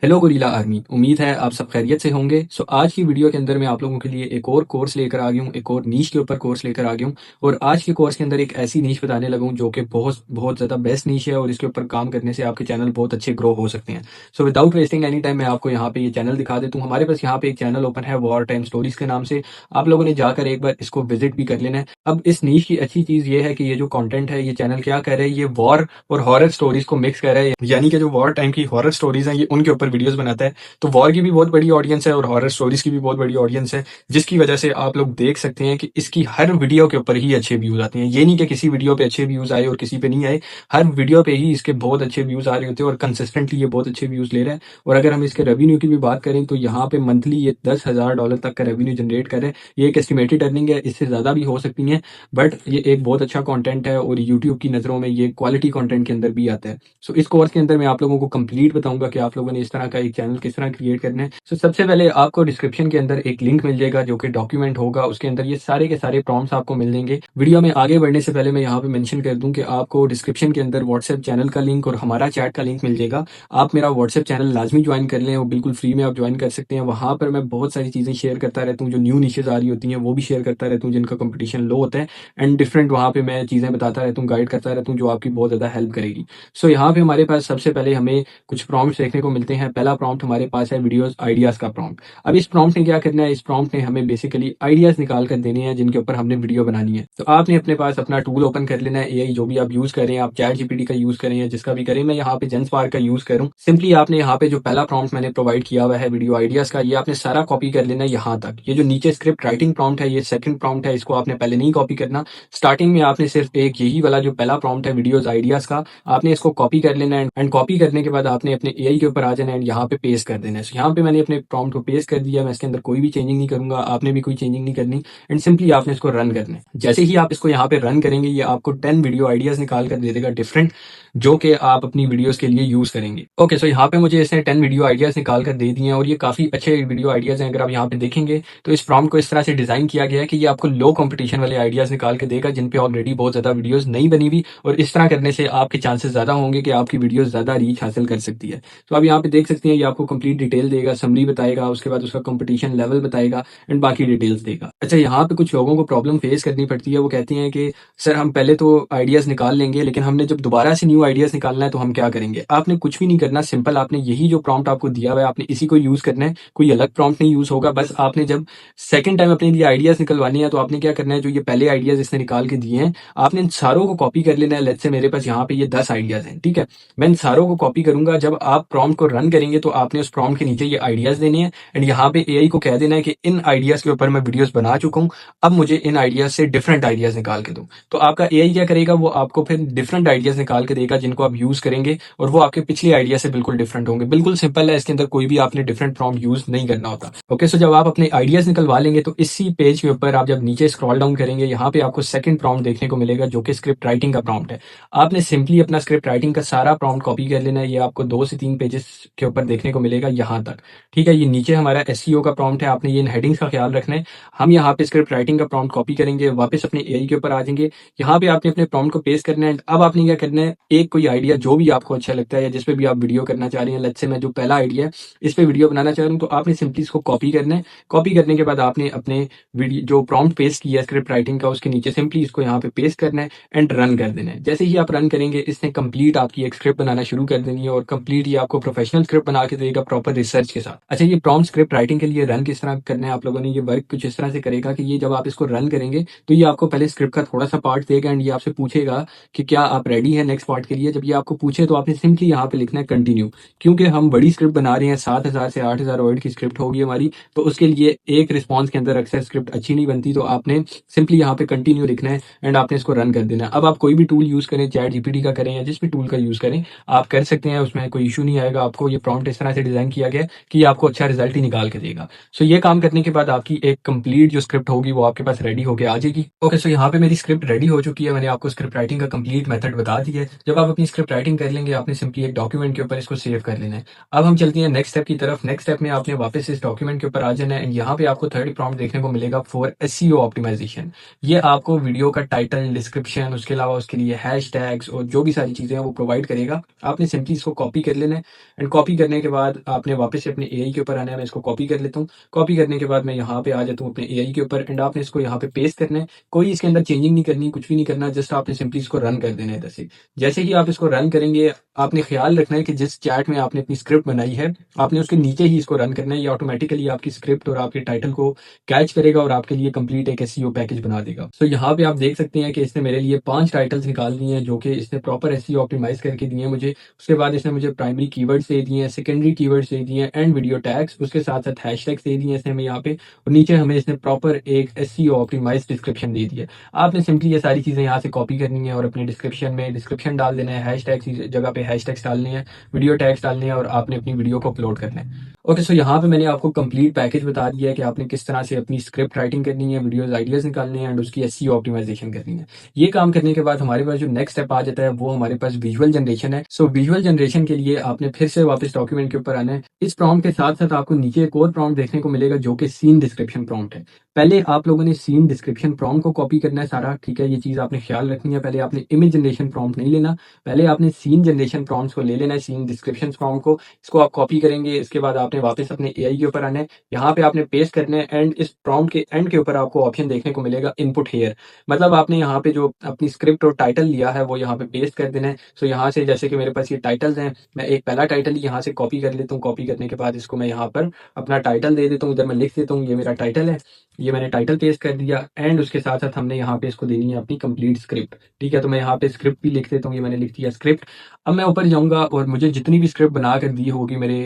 Hello gorilla army, उम्मीद है आप सब खैरियत से होंगे। आज की वीडियो के अंदर मैं आप लोगों के लिए एक और कोर्स लेकर आ गया हूँ, एक और नीश के ऊपर कोर्स लेकर आ गया हूँ। और आज के कोर्स के अंदर एक ऐसी नीश बताने लगा हूँ जो कि बहुत बहुत ज़्यादा बेस्ट नीश है और इसके ऊपर काम करने से आपके चैनल बहुत अच्छे ग्रो हो सकते हैं। विदाउट वेस्टिंग एनी टाइम मैं आपको यहाँ पे ये चैनल दिखा देता हूँ। हमारे पास यहाँ पे एक चैनल ओपन है वॉर टाइम स्टोरीज के नाम से। आप लोगों ने जाकर एक बार इसको विजिट भी कर लेना है। अब इस नीश की अच्छी चीज़ ये है कि ये जो कॉन्टेंट है, ये चैनल क्या कर रहा है, ये वॉर और हॉरर स्टोरीज को मिक्स कर रहा है। यानी कि जो वॉर टाइम की हॉरर स्टोरीज हैं, ये उनके ऊपर वीडियोस बनाता है। तो वॉर की भी बहुत बड़ी ऑडियंस है और हॉरर स्टोरीज की भी बहुत बड़ी ऑडियंस है, जिसकी वजह से आप लोग देख सकते हैं कि इसकी हर वीडियो के ऊपर ही अच्छे व्यूज आते हैं। ये नहीं कि किसी वीडियो पे अच्छे व्यूज आए और किसी पे नहीं आए, हर वीडियो पे ही इसके बहुत अच्छे व्यूज आ रहे होते हैं और कंसिस्टेंटली ये बहुत अच्छे व्यूज ले रहा है। और अगर हम इसके रेवेन्यू की भी बात करें तो यहाँ पे मंथली ये $10,000 तक का रेवेन्यू जनरेट कर रहे हैं। ये एक एस्टिमेटेड अर्निंग है, इससे ज्यादा भी हो सकती है, बट ये एक बहुत अच्छा कंटेंट है और यूट्यूब की नजरों में ये क्वालिटी कंटेंट के अंदर भी आता है। इस कोर्स के अंदर मैं आप लोगों को कंप्लीट बताऊंगा कि आप लोगों ने इस तरह का एक चैनल किस तरह क्रिएट करना है। सबसे पहले आपको डिस्क्रिप्शन के अंदर एक लिंक मिल जाएगा जो कि डॉक्यूमेंट होगा, उसके अंदर ये सारे के सारे प्रॉम्प्ट्स आपको मिल जाएंगे। वीडियो में आगे बढ़ने से पहले मैं यहाँ पे मेंशन कर दूं कि आपको डिस्क्रिप्शन के अंदर व्हाट्सएप चैनल का लिंक और हमारा चैट का लिंक मिल जाएगा। आप मेरा व्हाट्सएप चैनल लाजमी ज्वाइन कर लें, वो बिल्कुल फ्री में आप ज्वाइन कर सकते हैं। वहां पर मैं बहुत सारी चीजें शेयर करता रहता हूँ, जो न्यू निशेज आ रही होती हैं वो भी शेयर करता रहता हूँ, जिनका कंपटीशन लो होता है। एंड डिफरेंट वहाँ पे मैं चीजें बताता रहता हूँ, गाइड करता रहता हूँ, जो आपकी बहुत ज्यादा हेल्प करेगी। यहाँ पे हमारे पास सबसे पहले हमें कुछ प्रॉम्प्ट्स देखने को मिलते हैं। पहला प्रॉम्प्ट हमारे पास है वीडियोस आइडियाज का प्रॉम्प्ट। अब इस प्रॉम्प्ट ने क्या करना है, इस प्रॉम्प्ट ने हमें बेसिकली आइडियाज निकाल कर देने हैं जिनके ऊपर हमने वीडियो बनानी है। तो आपने अपने पास अपना टूल ओपन कर लेना है, एआई जो भी आप यूज करें, आप चैट जीपीटी का यूज करें या जिसका भी करें। मैं यहाँ पे जेंस्पार्क का यूज करूँ। सिंपली आपने यहाँ पे जो पहला प्रॉम्प्ट मैंने प्रोवाइड किया हुआ है वीडियो आइडियाज का, ये आपने सारा कॉपी कर लेना है यहाँ तक। ये जो नीचे स्क्रिप्ट राइटिंग प्रॉम्प्ट है, ये सेकंड प्रॉम्प्ट है, इसको आपने पहले नहीं कॉपी करना। स्टार्टिंग में आपने सिर्फ एक यही वाला जो पहला प्रॉम्प्ट है वीडियोज आइडियाज का, आपने इसको कॉपी कर लेना है। एंड कॉपी करने के बाद आपने अपने एआई के ऊपर आ जाना है एंड यहाँ पे पेस्ट कर देना है। यहाँ पे मैंने अपने प्रॉम्प्ट को पेस्ट कर दिया। मैं इसके अंदर कोई भी चेंजिंग नहीं करूंगा, आपने भी कोई चेंजिंग नहीं करनी। एंड सिंपली आपने इसको रन करना है। जैसे ही आप इसको यहाँ पे रन करेंगे, ये आपको 10 वीडियो आइडियाज निकाल कर दे देगा डिफरेंट, जो कि आप अपनी वीडियोस के लिए यूज करेंगे। ओके, सो यहाँ पे मुझे इसने 10 वीडियो आइडियाज निकाल कर दे दिए हैं और ये काफी अच्छे वीडियो आइडियाज हैं। अगर आप यहाँ पे देखेंगे तो इस प्रॉम्प्ट को इस तरह से डिजाइन किया गया है कि ये आपको लो कंपटीशन वाले आइडियाज निकाल के देगा, जिन पे ऑलरेडी बहुत ज्यादा वीडियोस नहीं बनी हुई। और इस तरह करने से आपके चांसेस ज्यादा होंगे कि आपकी वीडियो ज्यादा रीच हासिल कर सकती है। तो आप यहाँ पे देख सकते हैं, ये आपको कंप्लीट डिटेल देगा, समरी बताएगा, उसके बाद उसका कंपटीशन लेवल बताएगा एंड बाकी डिटेल्स देगा। अच्छा, यहाँ पे कुछ लोगों को प्रॉब्लम फेस करनी पड़ती है। वो कहते हैं कि सर हम पहले तो आइडियाज निकाल लेंगे, लेकिन हमने जब दोबारा से न्यू आइडियाज निकालना है तो हम क्या करेंगे। आपने कुछ भी नहीं करना, सिंपल आपने यही जो प्रॉम्प्ट आपको दिया हुआ है, आपने इसी को यूज करना है। कोई अलग प्रॉम्प्ट नहीं यूज होगा। बस आपने जब सेकंड टाइम अपने लिए आइडियाज निकलवाने हैं तो आपने क्या करना है, जो ये पहले आइडियाज इसने निकाल के दिए हैं, आपने इन सारों को कॉपी कर लेना है। लेट्स से मेरे पास यहाँ पे ये 10 आइडियाज हैं, ठीक है। मैं इन सारों को कॉपी करूंगा। जब आप प्रॉम्प्ट को रन करेंगे तो आपने उस प्रॉम्प्ट के नीचे ये आइडियाज देने हैं एंड यहाँ पे एआई को कह देना है कि इन आइडियाज के ऊपर मैं वीडियोस बना चुका हूँ, अब मुझे इन आइडियाज से डिफरेंट आइडियाज निकाल के दो। तो आपका एआई क्या करेगा, वो आपको फिर डिफरेंट आइडियाज निकाल के देगा जिनको आप यूज करेंगे और वो आपके पिछले आइडिया से बिल्कुल डिफरेंट होंगे। बिल्कुल सिंपल है, इसके अंदर कोई भी आपने डिफरेंट प्रॉम्प्ट यूज नहीं करना होता। ओके, सो जब आप अपने आइडियाज निकलवा लेंगे तो इसी पेज के ऊपर आप जब नीचे स्क्रॉल डाउन करेंगे, यहाँ पे आपको सेकंड प्रॉम्प्ट देखने को मिलेगा जो कि स्क्रिप्ट राइटिंग का प्रॉम्प्ट है। आपने सिंपली अपना स्क्रिप्ट राइटिंग का सारा प्रॉम्प्ट कॉपी कर लेना है। ये आपको 2 से 3 पेजेस के ऊपर देखने को मिलेगा यहाँ तक, ठीक है। ये नीचे हमारा एसईओ का प्रॉम्प्ट है, आपने ये इन हेडिंग्स का ख्याल रखना है। हम यहाँ पे स्क्रिप्ट राइटिंग का प्रॉम्प्ट कॉपी करेंगे, वापस अपने एआई के ऊपर आ जाएंगे। यहाँ पे आपने अपने प्रॉम्प्ट को पेस्ट करना है। अब आपने क्या करना है, एक कोई आइडिया जो भी आपको अच्छा लगता है या जिस पे भी आप वीडियो करना चाह रहे हैं, लेट्स से मैं जो पहला आइडिया है इस पे वीडियो बनाना चाह रहा हूँ, तो आपने सिंपली इसको कॉपी करना है। कॉपी करने के बाद आपने अपने वीडियो जो प्रॉम्प्ट पेस्ट किया है स्क्रिप्ट राइटिंग का, उसके नीचे सिंपली इसको यहाँ पे पेस्ट करना है एंड रन कर देना है। जैसे ही आप रन करेंगे, इसने कंप्लीट आपकी एक स्क्रिप्ट बनाना शुरू कर देनी है और कंप्लीट ये आपको प्रोफेशनल स्क्रिप्ट बना के देगा प्रॉपर रिसर्च के साथ। अच्छा, ये प्रॉम्प्ट स्क्रिप्ट राइटिंग के लिए रन किस तरह करना है, आप लोगों ने ये वर्क कुछ इस तरह से करेगा कि ये जब आप इसको रन करेंगे तो ये आपको पहले स्क्रिप्ट का थोड़ा सा पार्ट देगा एंड ये आपसे पूछेगा कि क्या आप रेडी है नेक्स्ट पार्ट के लिए। जब ये आपको पूछे तो आपने सिंपली यहाँ पे लिखना है कंटिन्यू। क्योंकि हम बड़ी स्क्रिप्ट बना रहे हैं, 7,000 से 8,000 वर्ड की स्क्रिप्ट होगी हमारी, तो उसके लिए एक रिस्पॉन्स के अंदर अक्सर स्क्रिप्ट अच्छी नहीं बनती। तो आपने सिंपली यहाँ पे कंटिन्यू लिखना है एंड आपने इसको रन कर देना है। अब आप कोई भी टूल यूज करें, चैट जीपीटी का करें या जिस भी टूल का यूज करें, आप कर सकते हैं, उसमें कोई इशू नहीं आएगा। आपको ये प्रॉम्प्ट इस तरह से डिजाइन किया गया है कि आपको अच्छा रिजल्ट ही निकाल के देगा। ये काम करने के बाद आपकी एक कंप्लीट जो स्क्रिप्ट होगी वो आपके पास रेडी होके आ जाएगी। ओके, सो यहाँ पे मेरी स्क्रिप्ट रेडी हो चुकी है। मैंने आपको स्क्रिप्ट राइटिंग का कंप्लीट मेथड बता दिया है। जब आप अपनी स्क्रिप्ट राइटिंग कर लेंगे, आपने सिंपली एक डॉक्यूमेंट के ऊपर इसको सेव कर लेना है। अब हम चलते हैं नेक्स्ट स्टेप की तरफ। नेक्स्ट स्टेप में आपने वापस इस डॉक्यूमेंट के ऊपर आ जाना है एंड यहाँ पे आपको थर्ड प्रॉम्प्ट देखने को मिलेगा फॉर एसईओ ऑप्टिमाइजेशन। ये आपको वीडियो का टाइटल, डिस्क्रिप्शन, उसके अलावा उसके लिए हैशटैग्स और जो भी सारी चीजें हैं वो प्रोवाइड करेगा। आपने सिंपली इसको कॉपी कर लेना है एंड कॉपी कॉपी करने के बाद आपने वापस से अपने एआई के ऊपर आना है। मैं इसको कॉपी कर लेता हूँ। कॉपी करने के बाद मैं यहाँ पे आ जाता हूँ अपने एआई के ऊपर एंड आपने इसको यहाँ पे पेस्ट करना है। कोई इसके अंदर चेंजिंग नहीं करनी, कुछ भी नहीं करना, जस्ट आपने सिंपली इसको रन कर देना है इधर से। जैसे ही आप इसको रन करेंगे, आपने ख्याल रखना है कि जिस चैट में आपने अपनी स्क्रिप्ट बनाई है, आपने उसके नीचे ही इसको रन करना है। ये ऑटोमेटिकली आपकी स्क्रिप्ट और आपके टाइटल को कैच करेगा और आपके लिए कंप्लीट एक एसईओ पैकेज बना देगा। तो यहाँ पे आप देख सकते हैं कि इसने मेरे लिए 5 टाइटल्स निकाल दिए हैं, जो कि इसने प्रॉपर एसईओ ऑप्टिमाइज़ करके दिए हैं मुझे। उसके बाद इसने मुझे प्राइमरी कीवर्ड्स दे दिए हैं, सेकेंडरी कीवर्ड्स दे दिए हैं एंड वीडियो टैग्स। उसके साथ-साथ हैशटैग्स दे दिए हैं इसने हमें यहाँ पे, और नीचे हमें इसने प्रॉपर एक एसईओ ऑप्टिमाइज़्ड डिस्क्रिप्शन दे दिया है। आपने सिंपली ये सारी चीज़ें यहाँ से कॉपी करनी है और अपने डिस्क्रिप्शन में डिस्क्रिप्शन डाल देना है, हैशटैग्स की जगह पे हैशटैग्स डालने हैं, वीडियो टैग्स डालने हैं और आपने अपनी वीडियो को अपलोड करना है। ओके, सो यहाँ पे मैंने आपको कंप्लीट पैकेज बता दिया है कि आपने किस तरह से अपनी स्क्रिप्ट राइटिंग करनी है, वीडियोस आइडियाज निकालने हैं एंड उसकी एसईओ ऑप्टिमाइजेशन करनी है। ये काम करने के बाद हमारे पास जो नेक्स्ट स्टेप आ जाता है वो हमारे पास विजुअल जनरेशन है। सो विजुअल जनरेशन के लिए आपने फिर से वापस डॉक्यूमेंट के ऊपर आना है। इस प्रॉम्प्ट के साथ साथ आपको नीचे एक और प्रॉम्प्ट देखने को मिलेगा जो कि सीन डिस्क्रिप्शन प्रॉम्प्ट है। पहले आप लोगों ने सीन डिस्क्रिप्शन प्रॉम्प्ट को कॉपी करना है सारा, ठीक है, ये चीज़ आपने ख्याल रखनी है। पहले आपने इमेज जनरेशन प्रॉम्प्ट नहीं लेना, पहले आपने सीन जनरेशन प्रॉम्प्ट्स को ले लेना है, सीन डिस्क्रिप्शन प्रॉम्प्ट को। इसको आप कॉपी करेंगे, इसके बाद आपने वापस अपने एआई के ऊपर आना है, यहाँ पे आपने पेस्ट करना है एंड इस प्रॉम्प्ट के एंड के ऊपर आपको ऑप्शन देखने को मिलेगा इनपुट हेयर। मतलब आपने यहाँ पे जो अपनी स्क्रिप्ट और टाइटल लिया है वो यहाँ पे पेस्ट कर देना है। सो यहाँ से जैसे कि मेरे पास ये टाइटल्स हैं, मैं एक पहला टाइटल यहाँ से कॉपी कर लेता हूँ। कॉपी करने के बाद इसको मैं यहाँ पर अपना टाइटल दे देता हूँ, इधर मैं लिख देता हूँ ये मेरा टाइटल है। ये मैंने टाइटल पेस्ट कर दिया एंड उसके साथ साथ हमने यहाँ पे इसको देनी है अपनी कंप्लीट स्क्रिप्ट, ठीक है। तो मैं यहाँ पे स्क्रिप्ट भी लिख देता हूँ, ये मैंने लिख दिया स्क्रिप्ट। अब मैं ऊपर जाऊँगा और मुझे जितनी भी स्क्रिप्ट बना कर दी होगी मेरे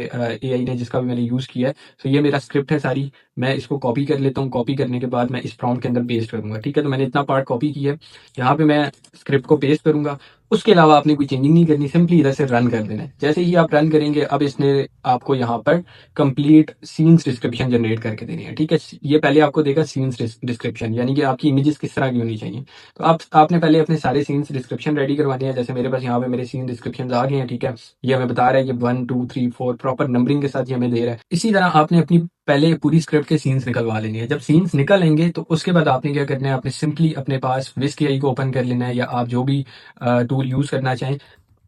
एआई ने, जिसका भी मैंने यूज़ किया है, तो ये मेरा स्क्रिप्ट है सारी। मैं इसको कॉपी कर लेता हूँ। कॉपी करने के बाद मैं इस प्रॉम्प्ट के अंदर पेस्ट करूँगा, ठीक है। तो मैंने इतना पार्ट कॉपी किया है, यहाँ पे मैं स्क्रिप्ट को पेस्ट करूँगा। उसके अलावा आपने कोई चेंजिंग नहीं करनी, सिंपली इधर से रन कर देना है। जैसे ही आप रन करेंगे, अब इसने आपको यहाँ पर कंप्लीट सीन्स डिस्क्रिप्शन जनरेट करके देनी है, ठीक है। ये पहले आपको देगा सीन्स डिस्क्रिप्शन, यानी कि आपकी इमेजेस किस तरह की होनी चाहिए। तो आपने पहले अपने सारे सीन्स डिस्क्रिप्शन रेडी करवाने हैं। जैसे मेरे पास यहाँ पे मेरे सीन डिस्क्रिप्शन आ गए हैं, ठीक है। ये हमें बता रहा है, ये 1 2 3 4 प्रॉपर नंबरिंग के साथ ये हमें दे रहा है। इसी तरह आपने अपनी पहले पूरी स्क्रिप्ट के सीन्स निकलवा लेने हैं। जब सीन्स निकल आएंगे तो उसके बाद आपने क्या करना है, आपने सिंपली अपने पास विस्क एआई को ओपन कर लेना है, या आप जो भी टूल यूज करना चाहें।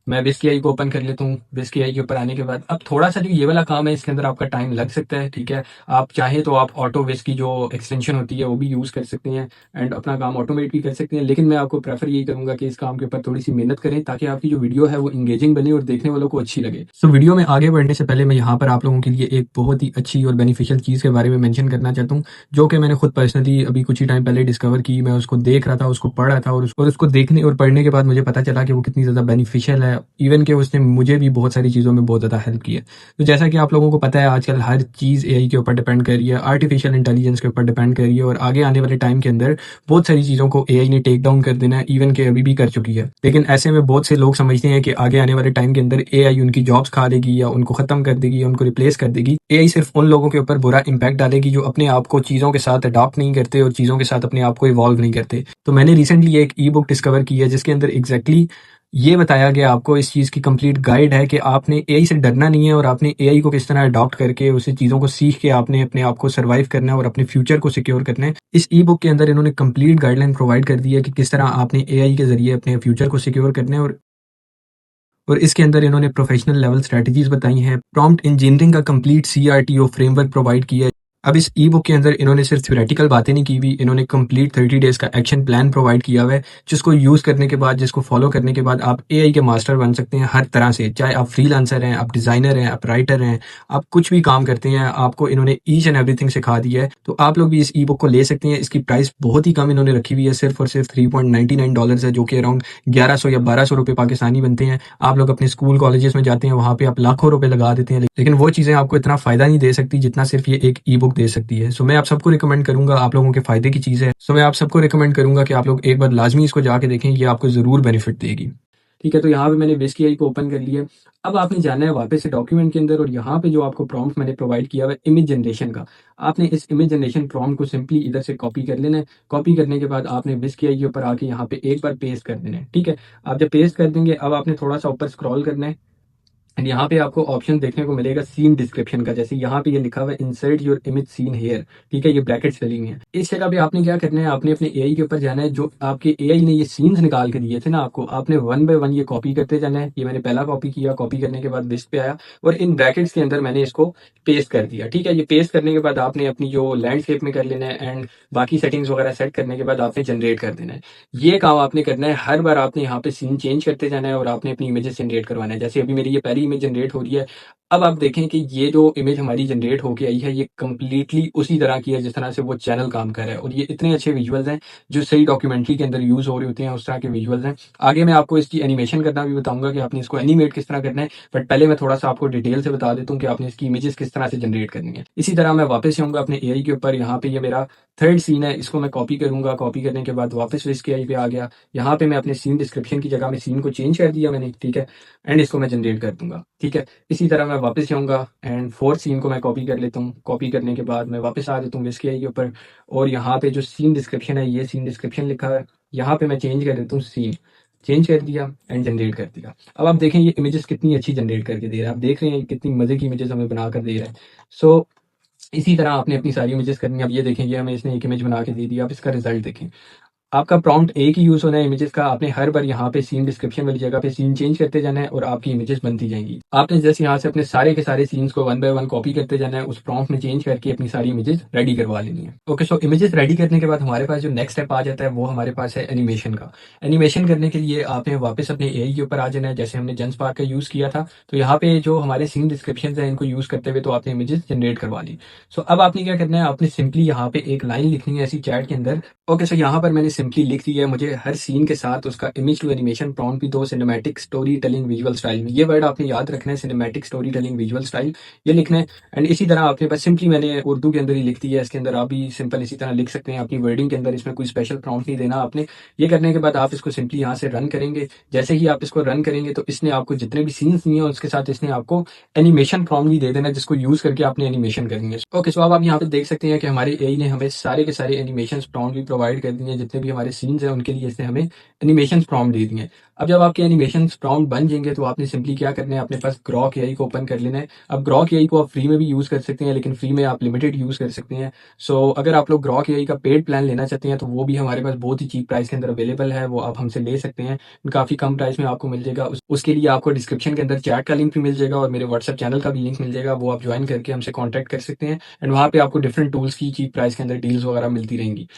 मैं विस्क एआई को ओपन कर लेता हूँ। विस्क एआई के ऊपर आने के बाद अब थोड़ा सा जो ये वाला काम है, इसके अंदर आपका टाइम लग सकता है, ठीक है। आप चाहें तो आप ऑटो विस्क की जो एक्सटेंशन होती है वो भी यूज़ कर सकते हैं एंड अपना काम ऑटोमेट भी कर सकते हैं। लेकिन मैं आपको प्रेफर यही करूंगा कि इस काम के ऊपर थोड़ी सी मेहनत करें, ताकि आपकी जो वीडियो है वो इंगेजिंग बने और देखने वालों को अच्छी लगे। सो वीडियो में आगे बढ़ने से पहले मैं यहाँ पर आप लोगों के लिए एक बहुत ही अच्छी और बेनिफिशियल चीज़ के बारे में मेंशन करना चाहता हूँ, जो कि मैंने खुद पर्सनली अभी कुछ ही टाइम पहले डिस्कवर की। मैं उसको देख रहा था, उसको पढ़ रहा था, और उसको देखने और पढ़ने के बाद मुझे पता चला कि वो कितनी ज़्यादा बेनिफिशियल है। इवन कि उसने मुझे भी बहुत सारी चीज़ों में बहुत ज़्यादा हेल्प की है। तो जैसा कि आप लोगों को पता है, आजकल हर चीज़ एआई के ऊपर डिपेंड कर रही है, आर्टिफिशियल इंटेलिजेंस के ऊपर डिपेंड कर रही है, और आगे आने वाले टाइम के अंदर बहुत सारी चीज़ों को एआई ने टेक डाउन कर देना है, इवन के अभी भी कर चुकी है। लेकिन ऐसे में बहुत से लोग समझते हैं कि आगे आने वाले टाइम के अंदर एआई उनकी जॉब्स खा लेगी, या उनको खत्म कर देगी, या उनको रिप्लेस कर देगी। एआई सिर्फ उन लोगों के ऊपर बुरा इंपैक्ट डालेगी जो अपने आप को चीज़ों के साथ अडॉप्ट नहीं करते और चीज़ों के साथ अपने आप को इवॉल्व नहीं करते। तो मैंने रिसेंटली एक ई बुक डिस्कवर की है, जिसके अंदर एग्जैक्टली ये बताया गया आपको, इस चीज़ की कंप्लीट गाइड है कि आपने एआई से डरना नहीं है, और आपने एआई को किस तरह अडॉप्ट करके उसे चीज़ों को सीख के आपने अपने आप को सर्वाइव करना है और अपने फ्यूचर को सिक्योर करना है। इस ई बुक के अंदर इन्होंने कंप्लीट गाइडलाइन प्रोवाइड कर दी है कि किस तरह आपने एआई के जरिए अपने फ्यूचर को सिक्योर करना है, और इसके अंदर इन्होंने प्रोफेशनल लेवल स्ट्रेटजीज बताई हैं। प्रॉम्प्ट इंजीनियरिंग का कंप्लीट सीआरटीओ फ्रेमवर्क प्रोवाइड किया है। अब इस ई बुक के अंदर इन्होंने सिर्फ थ्योरेटिकल बातें नहीं की हुई, इन्होंने कंप्लीट 30 डेज का एक्शन प्लान प्रोवाइड किया हुआ है, जिसको यूज़ करने के बाद, जिसको फॉलो करने के बाद आप एआई के मास्टर बन सकते हैं हर तरह से। चाहे आप फ्रीलांसर हैं, आप डिज़ाइनर हैं, आप राइटर हैं, आप कुछ भी काम करते हैं, आपको इन्होंने ईच एंड एवरीथिंग सिखा दिया है। तो आप लोग भी इस ई बुक को ले सकते हैं। इसकी प्राइस बहुत ही कम इन्होंने रखी हुई है, सिर्फ और सिर्फ $3.99 है, जो कि अराउंड 1100 या 1200 रुपये पाकिस्तानी बनते हैं। आप लोग अपने स्कूल कॉलेजेस में जाते हैं, वहाँ पे आप लाखों रुपए लगा देते हैं, लेकिन वो चीज़ें आपको इतना फ़ायदा नहीं दे सकती जितना सिर्फ ये एक ई बुक दे सकती है। सो मैं आप सबको रिकमेंड करूंगा, आप लोगों के फ़ायदे की चीज़ है। सो मैं आप सबको रिकमेंड करूंगा कि आप लोग एक बार लाजमी इसको जाके देखें, ये आपको ज़रूर बेनिफिट देगी, ठीक है। तो यहाँ पे मैंने विस्क एआई को ओपन कर लिया। अब आपने जाना है वापस से डॉक्यूमेंट के अंदर, और यहाँ पे जो आपको प्रॉम्प्ट मैंने प्रोवाइड किया हुआ है इमेज जनरेशन का, आपने इस इमेज जनरेशन प्रॉम्प्ट को सिंपली इधर से कॉपी कर लेना है। कॉपी करने के बाद आपने विस्क एआई के ऊपर आके यहाँ पे एक बार पेस्ट कर देना है, ठीक है। आप जब पेस्ट कर देंगे, अब आपने थोड़ा सा ऊपर स्क्रॉल करना है। एंड यहाँ पे आपको ऑप्शन देखने को मिलेगा सीन डिस्क्रिप्शन का, जैसे यहाँ पे ये लिखा हुआ है insert your image seen here, ठीक है, ये ब्रैकेट्स डली हुई हैं। इस जगह पे आपने क्या करना है, आपने अपने एआई के ऊपर जाना है, जो आपके एआई ने ये सीन्स निकाल के दिए थे ना आपको, आपने वन बाय वन ये कॉपी करते जाना है। ये मैंने पहला कॉपी किया, कॉपी करने के बाद लिस्ट पे आया और इन ब्रैकेट्स के अंदर मैंने इसको पेस्ट कर दिया, ठीक है। ये पेस्ट करने के बाद आपने अपनी जो लैंडस्केप में कर लेना है एंड बाकी सेटिंग्स वगैरह सेट करने के बाद आपने जनरेट कर देना है। ये काम आपने करना है, हर बार आपने यहाँ पे सीन चेंज करते जाना है और आपने अपनी इमेजेस जनरेट करवाना है। जैसे अभी मेरी ये पहली इमेज जनरेट हो रही है। अब आप देखें कि ये जो इमेज हमारी जनरेट होके आई है, ये कंप्लीटली उसी तरह की है जिस तरह से वो चैनल काम कर रहा है और ये इतने अच्छे विजुअल्स हैं जो सही डॉक्यूमेंट्री के अंदर यूज हो रहे होते हैं, उस तरह के विजुअल्स हैं। आगे मैं आपको इसकी एनिमेशन करना भी बताऊंगा कि आपने इसको एनिमेट किस तरह करना है, बट पहले मैं थोड़ा सा आपको डिटेल से बता देता हूँ कि आपने इसकी इमेजेस किस तरह से जनरेट करनी है। इसी तरह मैं वापस आऊंगा अपने एआई के ऊपर। यहाँ पे ये मेरा थर्ड सीन है, इसको मैं कॉपी करूंगा। कॉपी करने के बाद वापस इसके आई पे आ गया। यहाँ पे मैं अपने सीन डिस्क्रिप्शन की जगह में सीन को चेंज कर दिया मैंने, ठीक है, एंड इसको मैं जनरेट कर दूंगा, ठीक है। इसी तरह मैं वापस जाऊंगा एंड फोर्थ सीन को मैं कॉपी कर लेता हूँ। कॉपी करने के बाद मैं वापस आ जाता हूँ इसके आई के ऊपर और यहाँ पे जो सीन डिस्क्रिप्शन है, ये सीन डिस्क्रिप्शन लिखा है, यहाँ पे मैं चेंज कर देता हूँ सीन, चेंज कर दिया एंड जनरेट कर दिया। अब आप देखें ये इमेजेस कितनी अच्छी जनरेट करके दे रहा है, आप देख रहे हैं कितनी मजे की इमेजेस हमें बनाकर दे रहा है। सो इसी तरह आपने अपनी सारी इमेजेस करनी है। अब ये देखें, ये हमें इसने एक इमेज बना के दे दिया। आप इसका रिजल्ट देखें, आपका प्रॉम्प्ट एक ही यूज होना है इमेजेस का। आपने हर बार यहाँ पे सीन डिस्क्रिप्शन वाली जगह पे सीन चेंज करते जाना है और आपकी इमेजेस बनती जाएंगी। आपने जैसे यहाँ से अपने सारे के सारे सीन्स को वन बाय वन कॉपी करते जाना है, उस प्रॉम्प्ट में चेंज करके अपनी सारी इमेजेस रेडी करवा लेनी है। ओके, सो इमेजेस रेडी करने के बाद हमारे पास जो नेक्स्ट स्टेप आ जाता है वो हमारे पास है एनिमेशन का। एनिमेशन करने के लिए आपने वापस अपने एआई के ऊपर आ जाना है। जैसे हमने जेंस्पार्क का यूज किया था, तो यहाँ पे जो हमारे सीन डिस्क्रिप्शन है इनको यूज करते हुए तो आपने इमेजेस जनरेट करवा ली। सो अब आपने क्या करना है, आपने सिंपली यहाँ पे एक लाइन लिखनी है ऐसी चैट के अंदर। ओके, सो यहाँ पर मैंने सिंपली लिख दिया है, मुझे हर सीन के साथ उसका इमेज टू एनिमेशन प्रॉम्प्ट भी दो, cinematic story telling visual style में। ये वर्ड आपने याद रखना है, cinematic story telling visual style, ये लिखना है। एंड इसी तरह आपने बस सिंपली मैंने उर्दू के अंदर ही लिख दिया है, इसके अंदर आप भी सिंपल इसी तरह लिख सकते हैं अपनी वर्डिंग के अंदर। इसमें कोई स्पेशल प्रॉम्प्ट नहीं देना आपने। ये करने के बाद आप इसको सिंपली यहाँ से रन करेंगे। जैसे ही आप इसको रन करेंगे तो इसने आपको जितने भी सीन्स दिए हैं उसके साथ इसने आपको एनिमेशन प्रॉम्प्ट भी दे देना, जिसको यूज करके आपने एनिमेशन करनी है। ओके, सो अब आप यहाँ पे देख सकते हैं कि हमारे एआई ने हमें सारे के सारे एनिमेशन प्रॉम्प्ट भी प्रोवाइड कर दिए हैं। जितने भी हमारे सीन्स हैं उनके लिए इसने हमें एनिमेशन प्रॉम्प्ट दे दिए हैं। अब जब आपके एनिमेशन प्रॉम्प्ट बन जाएंगे तो आपने सिंपली क्या करना है, अपने पास ग्रॉक एआई को ओपन कर लेना है। अब ग्रॉक एआई को आप फ्री में भी यूज कर सकते हैं, लेकिन फ्री में आप लिमिटेड यूज कर सकते हैं। सो अगर आप लोग ग्रॉक एआई का पेड प्लान लेना चाहते हैं तो वो भी हमारे पास बहुत ही चीप प्राइस के अंदर अवेलेबल है, वो आप हमसे ले सकते हैं। काफी कम प्राइस में आपको मिल जाएगा। उसके लिए आपको डिस्क्रिप्शन के अंदर चैट का लिंक भी मिल जाएगा और मेरे व्हाट्सएप चैनल का भी लिंक मिल जाएगा, वो आप ज्वाइन करके हमसे कॉन्टैक्ट कर सकते हैं। एंड वहाँ पे आपको डिफरेंट टूल्स की चीप प्राइस के अंदर डील्स वगैरह मिलती रहेंगी।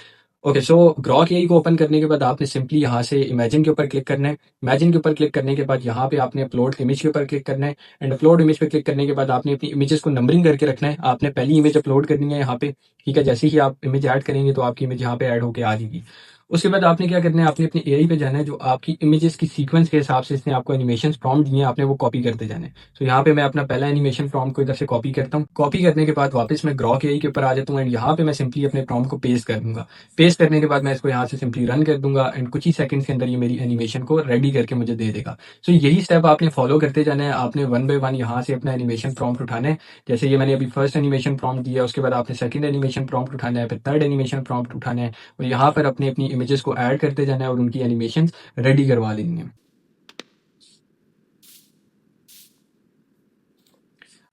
ओके, सो ग्रॉक एआई को ओपन करने के बाद आपने सिंपली यहाँ से इमेजिन के ऊपर क्लिक करना है। इमेजिन के ऊपर क्लिक करने के बाद यहाँ पे आपने अपलोड इमेज के ऊपर क्लिक करना है। एंड अपलोड इमेज पे क्लिक करने के बाद आपने अपनी इमेजेस को नंबरिंग करके रखना है। आपने पहली इमेज अपलोड करनी है यहाँ पे, ठीक है। जैसे ही आप इमेज ऐड करेंगे तो आपकी इमेज यहाँ पे ऐड होकर आ जाएगी। उसके बाद आपने क्या करना है, आपने अपने एआई पे जाना है, जो आपकी इमेजेस की सीक्वेंस के हिसाब से इसने आपको एनिमेशन प्रॉम्प्ट दिए हैं, आपने वो कॉपी करते जाना है। तो यहाँ पे मैं अपना पहला एनिमेशन प्रॉम्प्ट को इधर से कॉपी करता हूँ। कॉपी करने के बाद वापस मैं ग्रॉक एआई के ऊपर आ जाता हूँ एंड यहाँ पे मैं सिंपली अपने प्रॉम्प्ट को पेस्ट कर दूंगा। पेस्ट करने के बाद मैं इसको यहाँ से सिंपली रन कर दूंगा एंड कुछ ही सेकंड्स के अंदर ये मेरी एनिमेशन को रेडी करके मुझे दे देगा। सो यही स्टेप आपने फॉलो करते जाना है। आपने वन बाय वन यहाँ से अपना एनिमेशन प्रॉम्प्ट उठाना है। जैसे ये मैंने अभी फर्स्ट एनिमेशन प्रॉम्प्ट दिया, उसके बाद आपने सेकंड एनिमेशन प्रॉम्प्ट उठाना है, फिर थर्ड एनिमेशन प्रॉम्प्ट उठाना है और यहाँ पर अपनी अपनी इमेजेस को ऐड करते जाना है और उनकी एनिमेशन रेडी करवा लेनी है।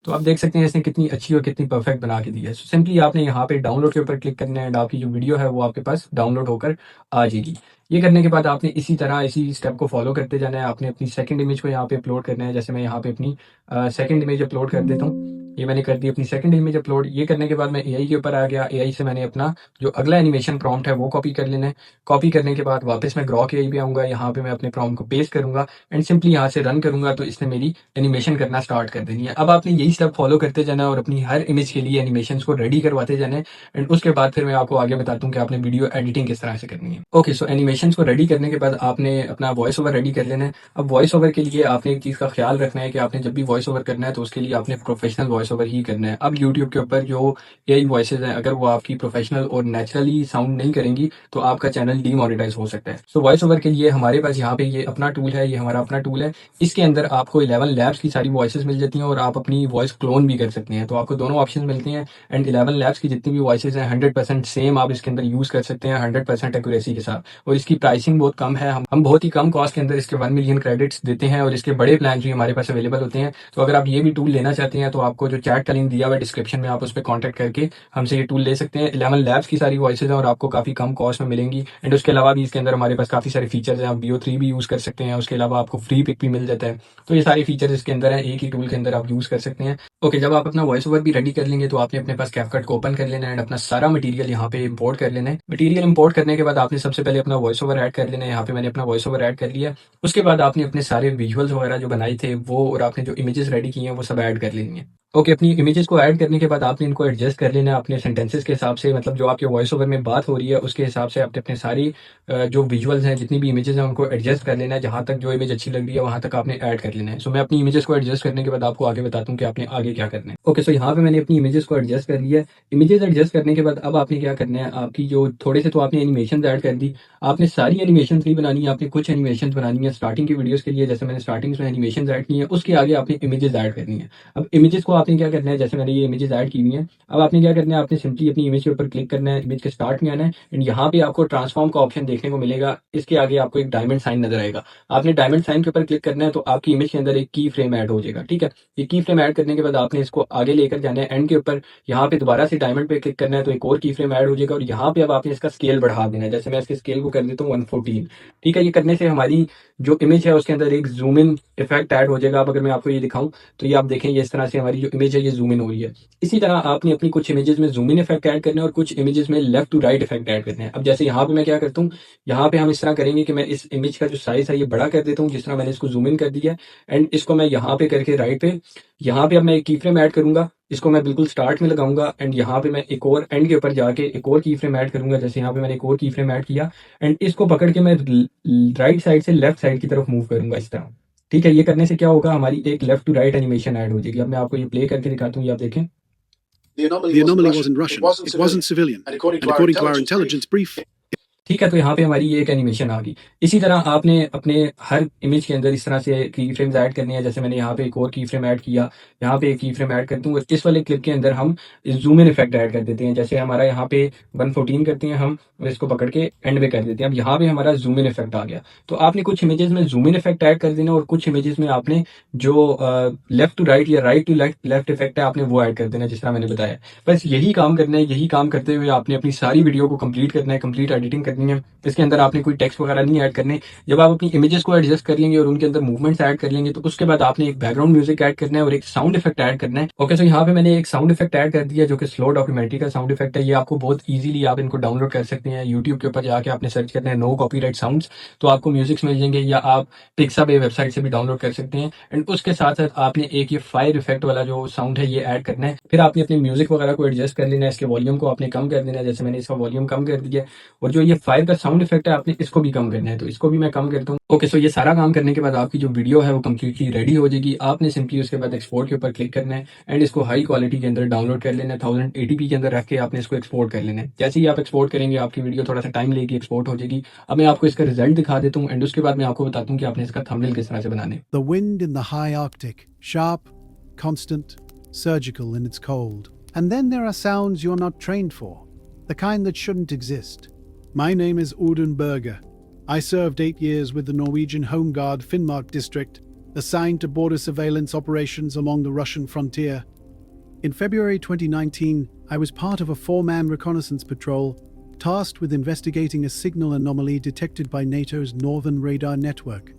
तो आप देख सकते हैं इसने कितनी अच्छी और कितनी परफेक्ट बना के दी है। सो सिंपली आपने यहाँ पे डाउनलोड के ऊपर क्लिक करना है एंड आपकी जो वीडियो है वो आपके पास डाउनलोड होकर आ जाएगी। ये करने के बाद आपने इसी तरह इसी स्टेप को फॉलो करते जाना है। आपने अपनी सेकंड इमेज को यहाँ पे अपलोड करना है। जैसे मैं यहाँ पे अपनी सेकंड इमेज अपलोड कर देता हूँ। ये मैंने कर दी अपनी सेकंड इमेज अपलोड। ये करने के बाद मैं एआई के ऊपर आ गया। एआई से मैंने अपना जो अगला एनिमेशन प्रॉम्प्ट है वो कॉपी कर लेना है। कॉपी करने के बाद वापस मैं ग्रॉक एआई पे आऊंगा। यहाँ पे मैं अपने प्रॉम्प्ट को पेस्ट करूंगा एंड सिंपली यहाँ से रन करूंगा तो इसने मेरी एनिमेशन करना स्टार्ट कर देनी है। अब आपने यही स्टेप फॉलो करते जाना है और अपनी हर इमेज के लिए एनिमेशन को रेडी करवाते जाना है। एंड उसके बाद फिर मैं आपको आगे बताता हूँ कि आपने वीडियो एडिटिंग किस तरह से करनी है। ओके, सो एनिमेशन को रेडी करने के बाद आपने अपना वॉइस ओवर रेडी कर लेना है। अब वॉइस ओवर के लिए आपने एक चीज का ख्याल रखना है कि आपने जब भी वॉइस ओवर करना है तो उसके लिए आपने प्रोफेशनल वॉइस वॉइस ओवर ही करना है। अब यूट्यूब के ऊपर जो एआई वॉइसेज़ हैं, अगर वो आपकी प्रोफेशनल और नेचुरली साउंड नहीं करेंगी, तो आपका चैनल डीमोनेटाइज़ हो सकता है। सो वॉइस ओवर के लिए हमारे पास यहाँ पे ये अपना टूल है, ये हमारा अपना टूल है। इसके अंदर आपको 11 लैब्स की सारी वॉइसेज़ मिल जाती हैं और आप अपनी वॉइस क्लोन भी कर सकते हैं। तो आपको दोनों ऑप्शंस मिलते हैं एंड 11 लैब्स की जितनी भी वॉइसेज़ हैं 100% सेम आप इसके अंदर यूज़ कर सकते हैं 100% एक्यूरेसी के साथ। और इसकी प्राइसिंग बहुत कम है। हम बहुत ही कम कॉस्ट के अंदर इसके 1 मिलियन क्रेडिट्स देते हैं और इसके बड़े प्लान भी हमारे पास अवेलेबल होते हैं। तो अगर आप ये भी टूल लेना चाहते हैं तो आपको जो चैट का लिंक दिया हुआ है डिस्क्रिप्शन में, आप उस पर कॉन्टैक्ट करके हमसे ये टूल ले सकते हैं। 11 लैब्स की सारी वॉइसेज हैं और आपको काफ़ी कम कॉस्ट में मिलेंगी। एंड उसके अलावा भी इसके अंदर हमारे पास काफ़ी सारे फीचर्स हैं। आप VO3 भी यूज़ कर सकते हैं, उसके अलावा आपको फ्री पिक भी मिल जाता है। तो ये सारे फीचर्स इसके अंदर हैं, एक ही टूल के अंदर आप यूज़ कर सकते हैं। ओके, जब आप अपना वॉइस ओवर भी रेडी कर लेंगे तो आपने अपने पास कैपकट को ओपन कर लेना है एंड अपना सारा मटेरियल यहाँ पे इंपोर्ट कर लेना है। मटेरियल इंपोर्ट करने के बाद आपने सबसे पहले अपना वॉइस ओवर ऐड कर लेना है। यहाँ पे मैंने अपना वॉइस ओवर ऐड कर लिया। उसके बाद आपने अपने सारे विजुअल्स वगैरह जो बनाए थे वो, और आपने जो इमेजेस रेडी किए हैं वो सब ऐड कर लेनी है। ओके, अपनी इमेजेस को ऐड करने के बाद आपने इनको एडजस्ट कर लेना है अपने सेंटेंसेस के हिसाब से, मतलब जो आपके वॉइस ओवर में बात हो रही है उसके हिसाब से आपने अपने सारी जो विजुअल्स हैं, जितनी भी इमेजेस हैं उनको एडजस्ट कर लेना है। जहाँ तक जो इमेज अच्छी लग रही है वहाँ तक आपने ऐड कर लेना है। सो मैं अपनी इमेजेस को एडजस्ट करने के बाद आपको आगे बताता हूँ कि आपने आगे क्या करना है। ओके, सो यहाँ पे मैंने अपनी इमेजेस को एडजस्ट कर लिया है। इमेजेस एडजस्ट करने के बाद अब आपने क्या करना है, आपकी जो थोड़े से तो आपने एनिमेशन ऐड कर दी, आपने सारी एनिमेशन नहीं बनानी है, आपने कुछ एनिमेशन बनानी है स्टार्टिंग की वीडियोस के लिए। जैसे मैंने स्टार्टिंग में एनिमेशन ऐड की है, उसके आगे आपने इमेजेस ऐड करनी है। अब इमेजेस को आपने क्या करना है, जैसे मैंने ये इमेजेस ऐड की हुई हैं, अब आपने क्या करना है, आपने सिंपली अपनी इमेज के ऊपर क्लिक करना है, इमेज के स्टार्ट में आना है एंड यहाँ पे आपको ट्रांसफॉर्म का ऑप्शन देखने को मिलेगा। इसके आगे आपको एक डायमंड साइन नजर आएगा, आपने डायमंड साइन के ऊपर क्लिक करना है तो आपकी इमेज के अंदर एक की फ्रेम ऐड हो जाएगा। ठीक है, ये की फ्रेम ऐड करने के बाद आपने इसको आगे लेकर जाना है एंड के ऊपर, यहाँ पे दोबारा से डायमंड पे क्लिक करना है तो एक और की फ्रेम ऐड हो जाएगा और यहाँ पे अब आपने इसका स्केल बढ़ा देना है। जैसे मैं इसके स्केल को कर देता हूँ 114। ठीक है, ये करने से हमारी जो इमेज है उसके अंदर एक जूम इन इफेक्ट ऐड हो जाएगा। अब अगर मैं आपको ये दिखाऊं तो ये आप देखें, ये इस तरह से हमारी जो इमेज है ये जूम इन हो रही है। इसी तरह आपने अपनी कुछ इमेजेस में जूम इन इफेक्ट ऐड करना है और कुछ इमेजेस में left to right effect add करना है। अब जैसे यहाँ पे मैं क्या करता हूँ, यहाँ पे हम इस तरह करेंगे कि मैं इस इमेज का जो साइज है ये बड़ा कर देता हूँ, जिस तरह मैंने इसको जूम इन कर दिया एंड इसको मैं यहाँ पे करके राइट पे, यहाँ पे अब मैं एक की फ्रेम ऐड करूंगा, इसको मैं बिल्कुल स्टार्ट में लगाऊंगा एंड यहाँ पे मैं एक और एंड के ऊपर जाके एक और की फ्रेम ऐड करूंगा। जैसे यहाँ पे मैंने एक और की फ्रेम ऐड किया एंड इसको पकड़ के मैं राइट साइड से लेफ्ट साइड की तरफ मूव करूंगा इस तरह। ठीक है, ये करने से क्या होगा, हमारी एक left to right animation add हो जाएगी। अब मैं आपको ये प्ले करके दिखाता हूँ, ये आप देखें। The anomaly wasn't Russian. It wasn't civilian. And according to our intelligence brief, ठीक है, तो यहाँ पे हमारी ये एक एनिमेशन आ गई। इसी तरह आपने अपने हर इमेज के अंदर इस तरह से की फ्रेम्स ऐड करनी है। जैसे मैंने यहाँ पे एक और की फ्रेम ऐड किया, यहाँ पे एक की फ्रेम ऐड करता हूँ। इस वाले क्लिप के अंदर हम जूम इन इफेक्ट ऐड कर देते हैं। जैसे हमारा यहाँ पे 114 करते हैं हम और इसको पकड़ के एंड में कर देते हैं। अब यहाँ पे हमारा जूम इन इफेक्ट आ गया। तो आपने कुछ इमेजेस में जूम इन इफेक्ट ऐड कर देना और कुछ इमेजेस में आपने जो लेफ्ट टू राइट या राइट टू लेफ्ट इफेक्ट है आपने वो ऐड कर देना, जिस तरह मैंने बताया। बस यही काम करना है। यही काम करते हुए आपने अपनी सारी वीडियो को कंप्लीट करना है, कंप्लीट एडिटिंग करनी है। इसके अंदर आपने कोई टेक्स्ट वगैरह नहीं ऐड करने। जब आप अपनी इमेजेस को एडजस्ट कर लेंगे और उनके अंदर मूवमेंट्स ऐड कर लेंगे तो उसके बाद आपने एक बैकग्राउंड म्यूजिक ऐड करना है और एक साउंड इफेक्ट ऐड करना है। ओके, सो यहाँ पे मैंने एक साउंड इफेक्ट ऐड कर दिया जो कि स्लो डॉक्यूमेंट्री का साउंड इफेक्ट है। ये आपको बहुत इजीली आप इनको डाउनलोड कर सकते हैं। यूट्यूब के ऊपर जाके आपने सर्च करना है नो कॉपीराइट साउंड्स, तो आपको म्यूजिक्स मिल जाएंगे, या आप पिक्साबे वेबसाइट से भी डाउनलोड कर सकते हैं। एंड उसके साथ साथ आपने एक ये फायर इफेक्ट वाला जो साउंड है ये ऐड करना है। फिर आपने अपनी म्यूजिक वगैरह को एडजस्ट कर लेना है, इसके वॉल्यूम को आपने कम कर देना है। जैसे मैंने इसका वॉल्यूम कम कर दिया और जो ये फायर का साउंड इफेक्ट है आपने इसको भी कम करना है, तो इसको भी मैं कम करता हूँ। ओके, सो ये सारा काम करने के बाद आपकी जो वीडियो है वो कम्प्लीटली रेडी हो जाएगी। आपने सिंपली उसके बाद एक्सपोर्ट के ऊपर क्लिक करना है एंड इसको हाई क्वालिटी के अंदर डाउनलोड कर लेना है। 1080p के अंदर रख के आपने इसको एक्सपोर्ट कर लेना है। जैसे ही आप एक्सपोर्ट करेंगे आपकी वीडियो थोड़ा सा टाइम लेगी, एक्सपोर्ट हो जाएगी। अब मैं आपको इसका रिजल्ट दिखा देता हूँ एंड उसके बाद मैं आपको बताता हूँ कि आपने इसका थंबनेल किस तरह से बनाने। the wind in the high Arctic, sharp, constant, surgical in its cold. And then there are sounds you're not trained for, the kind that shouldn't exist. My name is Audun Berger. I served 8 years with the Norwegian Home Guard Finnmark district, assigned to border surveillance operations along the Russian frontier. In February 2019, I was part of a 4-man reconnaissance patrol tasked with investigating a signal anomaly detected by NATO's Northern Radar Network.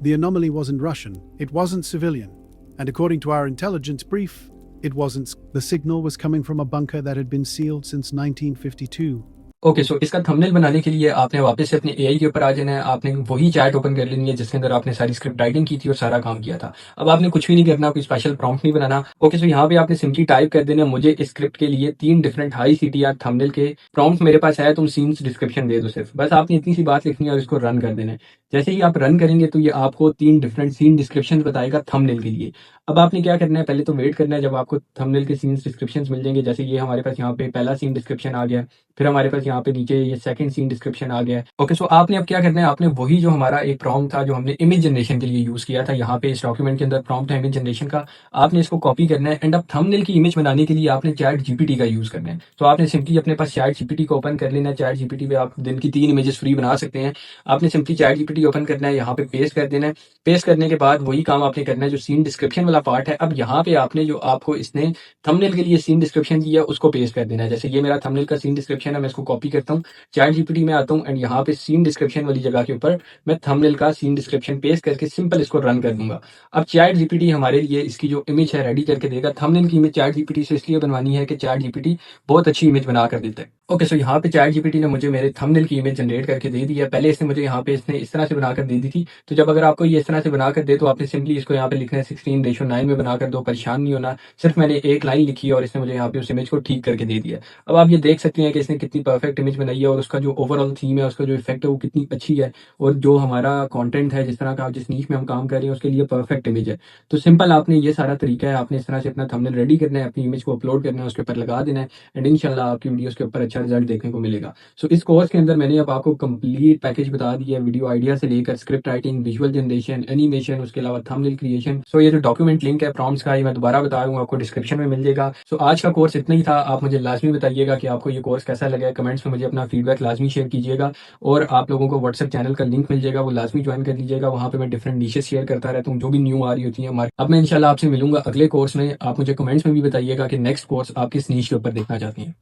The anomaly wasn't Russian, it wasn't civilian, and according to our intelligence brief, it wasn't. The signal was coming from a bunker that had been sealed since 1952. Okay, सो इसका thumbnail बनाने के लिए आपने वापस से अपने AI के ऊपर आ जाना है। आपने वही चैट ओपन कर लेनी है जिसके अंदर आपने सारी स्क्रिप्ट राइटिंग की थी और सारा काम किया था। अब आपने कुछ भी नहीं करना, कोई स्पेशल प्रॉम्प्ट नहीं बनाना। ओके, सो यहाँ पे आपने सिंपली टाइप कर देना, मुझे इस स्क्रिप्ट के लिए 3 डिफरेंट हाई सीटीआर थंबनेल के प्रॉम्प्ट मेरे पास है, तुम सीन्स डिस्क्रिप्शन दे दो सिर्फ। बस आपने इतनी सी बात लिखनी है और इसको रन कर देना है। जैसे ही आप रन करेंगे तो ये आपको 3 डिफरेंट सीन डिस्क्रिप्शन बताएगा थंबनेल के लिए। अब आपने क्या करना है, पहले तो वेट करना है जब आपको थंबनेल के सीन्स डिस्क्रिप्शंस मिल जाएंगे। जैसे ये हमारे पास यहाँ पे पहला सीन डिस्क्रिप्शन आ गया है, फिर हमारे पास यहाँ पे नीचे ये सेकंड सीन डिस्क्रिप्शन आ गया है। ओके, सो आपने अब क्या करना है, आपने वही जो हमारा एक प्रॉम्प्ट था जो हमने इमेज जनरेशन के लिए यूज किया था, यहाँ पे इस डॉक्यूमेंट के अंदर प्रॉम्प्ट है इमेज जनरेशन का, आपने इसको कॉपी करना है। एंड अब थंबनेल की इमेज बनाने के लिए आपने चैट जीपीटी का यूज करना है। तो आपने सिंपली अपने पास चैट जीपीटी को ओपन कर लेना है। चैट जीपीटी पे आप दिन की 3 इमेजेस फ्री बना सकते हैं। आपने सिंपली चैट जीपीटी ओपन करना है, यहाँ पे पेस्ट कर देना है। पेस्ट करने के बाद वही काम आपने करना है जो सीन डिस्क्रिप्शन वाला पार्ट है। अब यहाँ पे आपने जो आपको इसने थंबनेल के लिए सीन डिस्क्रिप्शन दिया उसको पेस्ट कर देना है। जैसे ये मेरा थंबनेल का सीन डिस्क्रिप्शन है, मैं इसको कॉपी करता हूँ, चैट जीपीटी में आता हूँ एंड यहाँ पे सीन डिस्क्रिप्शन वाली जगह के ऊपर मैं थंबनेल का सीन डिस्क्रिप्शन पेस्ट करके सिंपल इसको रन कर दूंगा। अब चैट जीपीटी हमारे लिए इसकी जो इमेज है रेडी करके देगा। थंबनेल की इमेज चैट जीपीटी से इसलिए बनवानी है कि चैट जीपीटी बहुत अच्छी इमेज बना कर देता है। ओके, सो यहाँ पे चैट जीपीटी ने मुझे मेरे थंबनेल की इमेज जनरेट करके दे दी है। पहले इसने मुझे यहाँ पे इसने इस तरह से बनाकर दे दी थी। तो जब अगर आपको ये इस तरह से बनाकर दे तो आपने सिंपली इसको यहाँ पे लिखना है 16:9 में बनाकर दो, परेशान नहीं होना। सिर्फ मैंने एक लाइन लिखी है और इसने मुझे यहाँ पे उस इमेज को ठीक करके दे दिया। अब आप ये देख सकते हैं कि इसने कितनी परफेक्ट इमेज बनाई है और उसका जो ओवरऑल थीम है, उसका जो इफेक्ट है वो कितनी अच्छी है। और जो हमारा कंटेंट है, जिस तरह का जिस नीश में हम काम कर रहे हैं उसके लिए परफेक्ट इमेज है। तो सिंपल आपने ये सारा तरीका है, आपने इस तरह से अपना थंबनेल रेडी करना है, अपनी इमेज को अपलोड करना है, उसके ऊपर लगा देना है एंड इंशाल्लाह आपकी वीडियोस के ऊपर अच्छा रिजल्ट देखने को मिलेगा। सो इस कोर्स के अंदर मैंने अब आपको कंप्लीट पैकेज बता दिया है, वीडियो आइडिया से लेकर script writing, visual generation, animation, उसके अलावा थंबनेल क्रिएशन। सो ये जो डॉक्यूमेंट लिंक है प्रॉम्प्ट्स का, ये मैं दोबारा बता दूंगा, आपको डिस्क्रिप्शन में मिल जाएगा। सो आज का कोर्स इतना ही था। आप मुझे लाजमी बताइएगा कि आपको ये कोर्स कैसा लगा है। कमेंट्स में मुझे अपना फीडबैक लाजमी शेयर कीजिएगा और आप लोगों को व्हाट्सएप चैनल का लिंक मिल जाएगा, वो लाजमी ज्वाइन कर लीजिएगा। वहाँ पे मैं डिफरेंट निशेस शेयर करता रहता हूँ जो भी न्यू आ रही होती है। अब मैं इंशाल्लाह आपसे मिलूंगा अगले कोर्स में। आप मुझे कमेंट्स में भी बताइएगा कि नेक्स्ट कोर्स आप किस नीश के ऊपर देखना चाहती हैं।